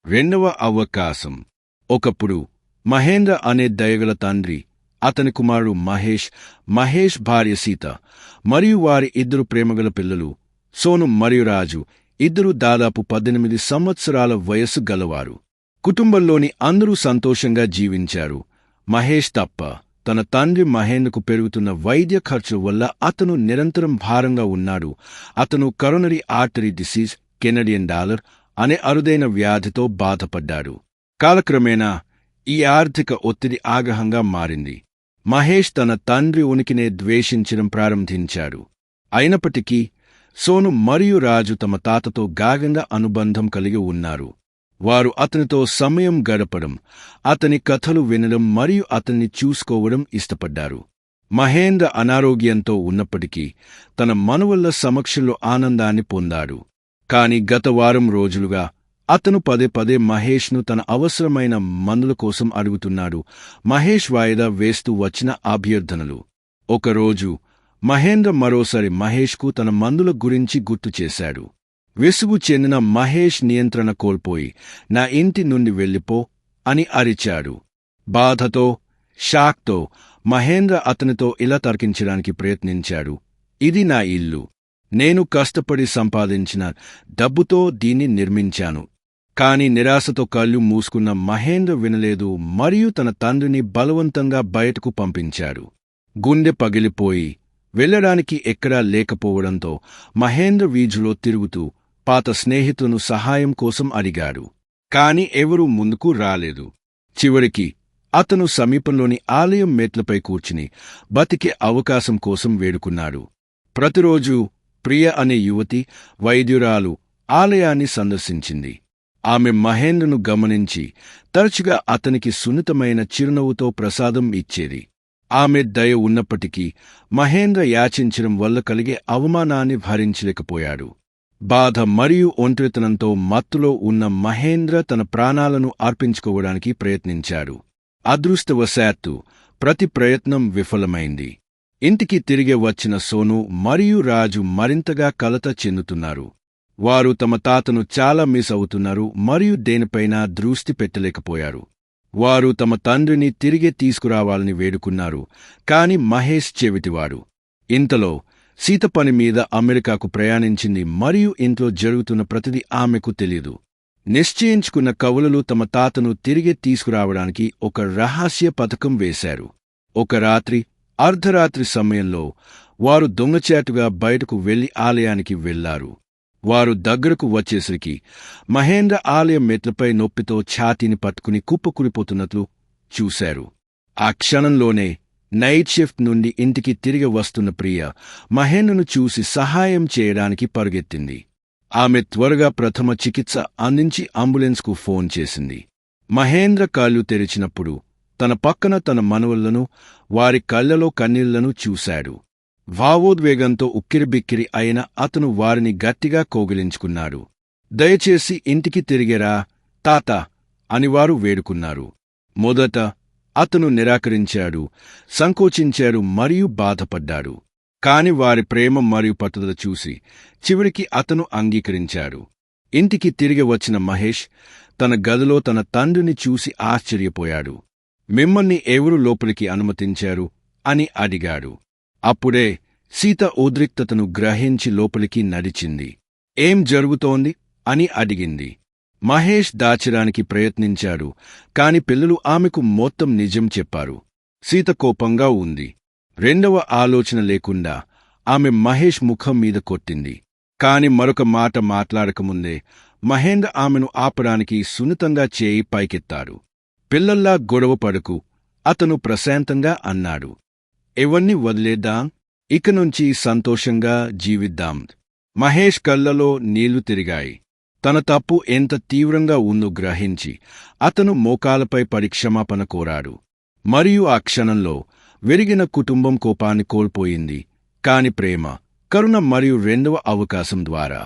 రెండవ అవకాశం. ఒకప్పుడు మహేంద్ర అనే దయగల తండ్రి, అతని కుమారుడు మహేష్ భార్య సీత మరియు వారి ఇద్దరు ప్రేమగల పిల్లలు సోను మరియు రాజు, ఇద్దరు దాదాపు 18 సంవత్సరాల వయస్సు గలవారు. కుటుంబంలోని అందరూ సంతోషంగా జీవించారు. మహేష్ తప్ప. తన తండ్రి మహేంద్రకు పెరుగుతున్న వైద్య ఖర్చుల వల్ల అతను నిరంతరం భారంగా ఉన్నాడు. అతను coronary artery disease, Canadian dollar అనే అరుదైన వ్యాధితో బాధపడ్డాడు. కాలక్రమేణా ఈ ఆర్థిక ఒత్తిడి ఆగ్రహంగా మారింది. మహేష్ తన తండ్రి ఉనికినే ద్వేషించడం ప్రారంభించాడు. అయినప్పటికీ సోను మరియు రాజు తమ తాతతో గాఢంగా అనుబంధం కలిగి ఉన్నారు. వారు అతనితో సమయం గడపడం, అతని కథలు వినడం మరియు అతన్ని చూసుకోవడం ఇష్టపడ్డారు. మహేంద్ర అనారోగ్యంతో ఉన్నప్పటికీ తన మనవళ్ల సమక్షంలో ఆనందాన్ని పొందాడు. కాని గత వారం రోజులుగా అతను పదే మహేష్ను తన అవసరమైన మందుల కోసం అడుగుతున్నాడు. మహేష్ వాయిదా వేస్తూ వచ్చిన అభ్యర్థనలు. ఒకరోజు మహేంద్ర మరోసారి మహేష్కు తన మందుల గురించి గుర్తు చేశాడు. విసుగు చెందిన మహేష్ నియంత్రణ కోల్పోయి, నా ఇంటి నుండి వెళ్ళిపో అని అరిచాడు. బాధతో, షాక్తో మహేంద్ర అతనితో ఇలా తర్కించడానికి ప్రయత్నించాడు. ఇది నా ఇల్లు. నేను కష్టపడి సంపాదించిన డబ్బుతో దీన్ని నిర్మించాను. కాని నిరాశతో కళ్ళు మూసుకున్న మహేంద్ర వినలేదు మరియు తన తండ్రిని బలవంతంగా బయటకు పంపించాడు. గుండె పగిలిపోయి వెళ్లడానికి ఎక్కడా లేకపోవడంతో మహేంద్ర వీధిలో తిరుగుతూ పాత స్నేహితులను సహాయం కోసం అడిగాడు. కాని ఎవరూ ముందుకు రాలేదు. చివరికి అతను సమీపంలోని ఆలయం మెట్లపై కూర్చుని బతికే అవకాశం కోసం వేడుకున్నాడు. ప్రతిరోజూ ప్రియ అనే యువతి, వైద్యురాలు ఆలయాన్ని సందర్శించింది. ఆమె మహేంద్రను గమనించి తరచుగా అతనికి సున్నితమైన చిరునవ్వుతో ప్రసాదం ఇచ్చేది. ఆమె దయ ఉన్నప్పటికీ మహేంద్ర యాచించడం వల్ల కలిగే అవమానాన్ని భరించలేకపోయాడు. బాధ మరియు ఒంటరితనంతో మత్తులో ఉన్న మహేంద్ర తన ప్రాణాలను అర్పించుకోవడానికి ప్రయత్నించాడు. అదృష్టవశాత్తు ప్రతి ప్రయత్నం విఫలమైంది. ఇంటికి తిరిగి వచ్చిన సోను మరియు రాజు మరింతగా కలత చెందుతున్నారు. వారు తమ తాతను చాలా మిస్ అవుతున్నారు మరియు దేనిపైనా దృష్టి పెట్టలేకపోయారు. వారు తమ తండ్రిని తిరిగి తీసుకురావాలని వేడుకున్నారు. కాని మహేష్ చెవిటివాడు. ఇంతలో సీత పని మీద అమెరికాకు ప్రయాణించింది మరియు ఇంట్లో జరుగుతున్న ప్రతిదీ ఆమెకు తెలీదు. నిశ్చయించుకున్న కవులలు తమ తాతను తిరిగి తీసుకురావడానికి ఒక రహస్య పథకం వేశారు. ఒక రాత్రి అర్ధరాత్రి సమయంలో వారు దొంగచాటుగా బయటకు వెళ్లి ఆలయానికి వెళ్లారు. వారు దగ్గరకు వచ్చేసరికి మహేంద్ర ఆలయం మెట్లపై నొప్పితో ఛాతీని పట్టుకుని కుప్పకూలిపోతున్నట్లు చూశారు. ఆ క్షణంలోనే నైట్ షిఫ్ట్ నుండి ఇంటికి తిరిగి వస్తున్న ప్రియ మహేంద్రను చూసి సహాయం చేయడానికి పరుగెత్తింది. ఆమె త్వరగా ప్రథమ చికిత్స అందించి అంబులెన్స్కు ఫోన్ చేసింది. మహేంద్ర కళ్ళు తెరిచినప్పుడు తన పక్కన తన మనవళ్లను, వారి కళ్లలో కన్నీళ్లను చూశాడు. భావోద్వేగంతో ఉక్కిరిబిక్కిరి అయిన అతను వారిని గట్టిగా కౌగిలించుకున్నాడు. దయచేసి ఇంటికి తిరిగేరా తాత అని వారు వేడుకున్నారు. మొదట అతను నిరాకరించాడు, సంకోచించాడు మరియు బాధపడ్డాడు. కాని వారి ప్రేమ మరియు పట్టుదల చూసి చివరికి అతను అంగీకరించాడు. ఇంటికి తిరిగి వచ్చిన మహేష్ తన గదిలో తన తండ్రిని చూసి ఆశ్చర్యపోయాడు. మిమ్మల్ని ఎవరు లోపలికి అనుమతించారు అని అడిగాడు. అప్పుడే సీత ఉద్రిక్తతను గ్రహించి లోపలికి నడిచింది. ఏం జరుగుతోంది అని అడిగింది. మహేష్ దాచడానికి ప్రయత్నించాడు. కాని పిల్లలు ఆమెకు మొత్తం నిజం చెప్పారు. సీత కోపంగా ఉంది. రెండవ ఆలోచన లేకుండా ఆమె మహేష్ ముఖం మీద కొట్టింది. కాని మరొక మాట మాట్లాడకముందే మహేంద్ర ఆమెను ఆపడానికి సున్నితంగా చేయి పైకెత్తాడు. పిల్లల్లా గొడవ పడకు అతను ప్రశాంతంగా అన్నాడు. ఎవన్ని వదిలేద్దాం, ఇక నుంచి సంతోషంగా జీవిద్దాం. మహేష్ కళ్లలో నీళ్లు తిరిగాయి. తన తప్పు ఎంత తీవ్రంగా ఉందో గ్రహించి అతను మోకాలపై పడి క్షమాపణ కోరాడు. మరియు ఆ క్షణంలో విరిగిన కుటుంబం కోపాన్ని కోల్పోయింది. కాని ప్రేమ, కరుణ మరియు రెండవ అవకాశం ద్వారా